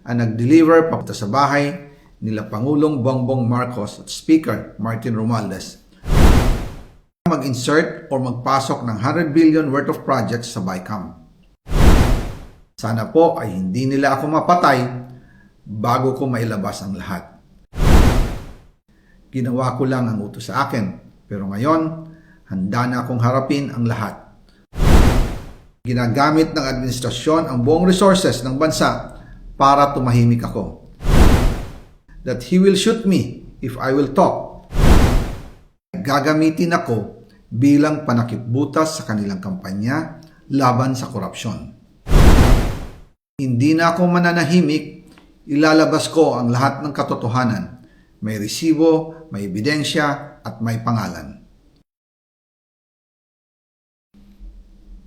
ang nag-deliver papunta sa bahay nila Pangulong Bongbong Marcos at Speaker Martin Romualdez mag-insert o magpasok ng 100 billion worth of projects sa BICAM. Sana po ay hindi nila ako mapatay bago ko mailabas ang lahat. Ginawa ko lang ang utos sa akin, pero ngayon, handa na akong harapin ang lahat. Ginagamit ng administrasyon ang buong resources ng bansa para tumahimik ako. That he will shoot me if I will talk. Gagamitin ako bilang panakipbutas sa kanilang kampanya laban sa korupsyon. Hindi na ako mananahimik, ilalabas ko ang lahat ng katotohanan. May resibo, may ebidensya, at may pangalan.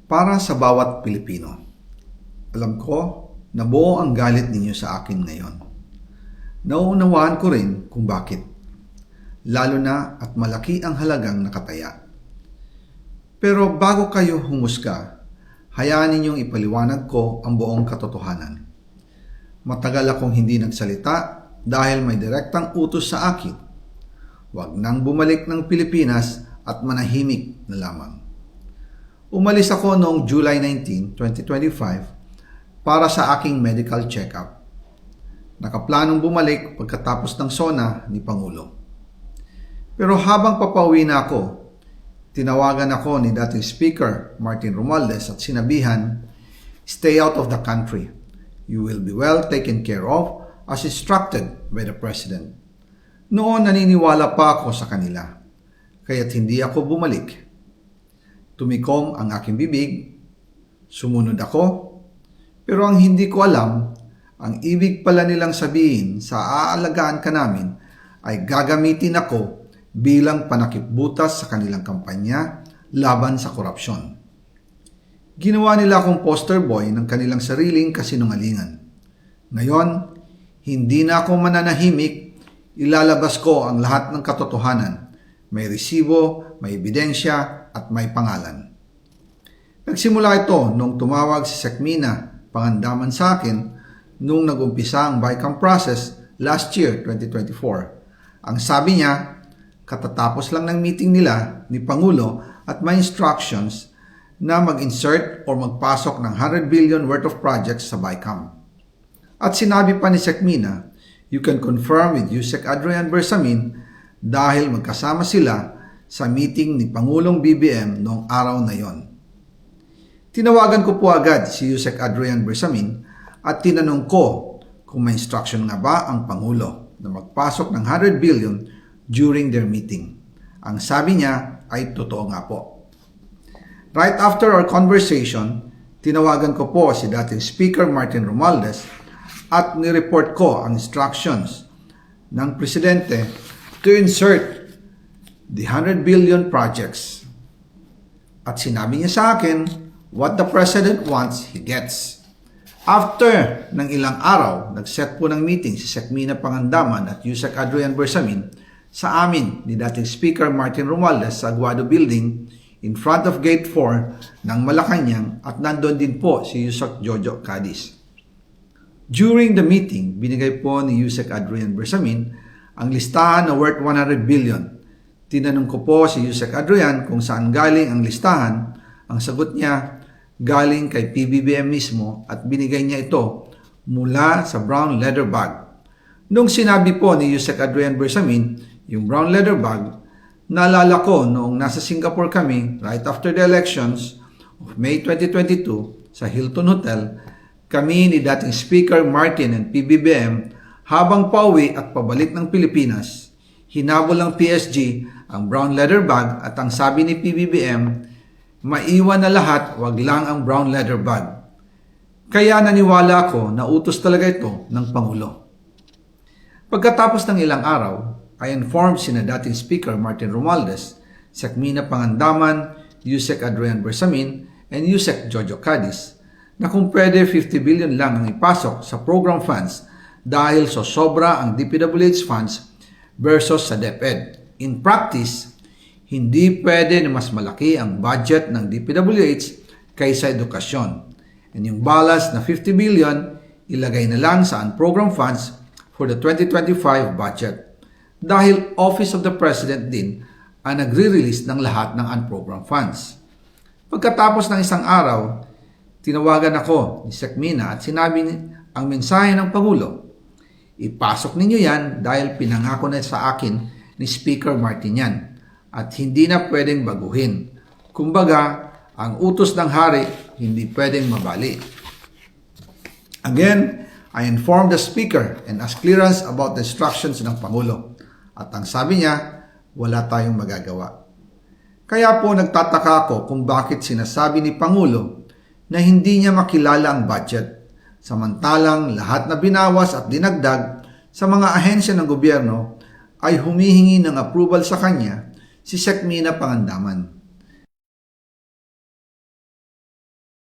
Para sa bawat Pilipino, alam ko na buo ang galit ninyo sa akin ngayon. Nauunawaan ko rin kung bakit, lalo na at malaki ang halagang nakataya. Pero bago kayo humusga, hayaan ninyong ipaliwanag ko ang buong katotohanan. Matagal akong hindi nagsalita dahil may direktang utos sa akin. Huwag nang bumalik ng Pilipinas at manahimik na lamang. Umalis ako noong July 19, 2025 para sa aking medical check-up. Nakaplanong bumalik pagkatapos ng SONA ni Pangulo. Pero habang papauwi na ako, tinawagan ako ni dating Speaker Martin Romualdez at sinabihan, "Stay out of the country. You will be well taken care of as instructed by the President." Noon naniniwala pa ako sa kanila, kaya't hindi ako bumalik. Tumikom ang aking bibig, sumunod ako, pero ang hindi ko alam, ang ibig pala nilang sabihin sa aalagaan ka namin ay gagamitin ako bilang panakipbutas sa kanilang kampanya laban sa korupsyon. Ginawa nila akong poster boy ng kanilang sariling kasinungalingan. Ngayon, hindi na ako mananahimik, ilalabas ko ang lahat ng katotohanan. May resibo, may ebidensya, at may pangalan. Nagsimula ito nung tumawag si Sekmina Pangandaman sa akin nung nag-umpisa ang BICAM process last year, 2024. Ang sabi niya, katatapos lang ng meeting nila ni Pangulo at may instructions na mag-insert o magpasok ng 100 billion worth of projects sa BICAM. At sinabi pa ni Sekmina, you can confirm with Yusek Adrian Bersamin dahil magkasama sila sa meeting ni Pangulong BBM noong araw na yon. Tinawagan ko po agad si Yusek Adrian Bersamin at tinanong ko kung may instruction nga ba ang Pangulo na magpasok ng 100 billion during their meeting. Ang sabi niya ay totoo nga po. Right after our conversation, tinawagan ko po si dating Speaker Martin Romualdez at nireport ko ang instructions ng Presidente to insert the 100 billion projects. At sinabi niya sa akin, what the President wants, he gets. After ng ilang araw, nag-set po ng meeting si Sekmina Pangandaman at Yusek Adrian Bersamin sa amin ni dating Speaker Martin Romualdez sa Aguado Building in front of Gate 4 ng Malacanang at nandun din po si Yusek Jojo Cadiz. During the meeting, binigay po ni Yusek Adrian Bersamin ang listahan na worth 100 billion. Tinanong ko po si Yusek Adrian kung saan galing ang listahan. Ang sagot niya, galing kay PBBM mismo at binigay niya ito mula sa brown leather bag. Nung sinabi po ni Yusek Adrian Bersamin, yung brown leather bag, naalala ko noong nasa Singapore kami right after the elections of May 2022 sa Hilton Hotel, kami ni dating Speaker Martin and PBBM habang pauwi at pabalik ng Pilipinas, hinabol ng PSG ang brown leather bag at ang sabi ni PBBM, maiwan na lahat, wag lang ang brown leather bag. Kaya naniwala ako na utos talaga ito ng Pangulo. Pagkatapos ng ilang araw, I informed sina dating Speaker Martin Romualdez, Sekmina Pangandaman, Yusek Adrian Bersamin, and Yusek Jojo Cadiz na kung pwede 50 billion lang ang ipasok sa program funds dahil so sobra ang DPWH funds versus sa DepEd. In practice, hindi pwede na mas malaki ang budget ng DPWH kaysa edukasyon. And yung balance na 50 billion, ilagay na lang sa unprogrammed funds for the 2025 budget dahil Office of the President din ang nagre-release ng lahat ng unprogrammed funds. Pagkatapos ng isang araw, tinawagan ako ni Sec Mina at sinabi ang mensahe ng Pangulo. Ipasok ninyo yan dahil pinangako na sa akin ni Speaker Martin yan at hindi na pwedeng baguhin. Kumbaga, ang utos ng hari hindi pwedeng mabali. Again, I informed the Speaker and asked clearance about the instructions ng Pangulo. At ang sabi niya, wala tayong magagawa. Kaya po nagtataka ako kung bakit sinasabi ni Pangulo na hindi niya makilala ang budget, samantalang lahat na binawas at dinagdag sa mga ahensya ng gobyerno ay humihingi ng approval sa kanya si Sec Mina Pangandaman.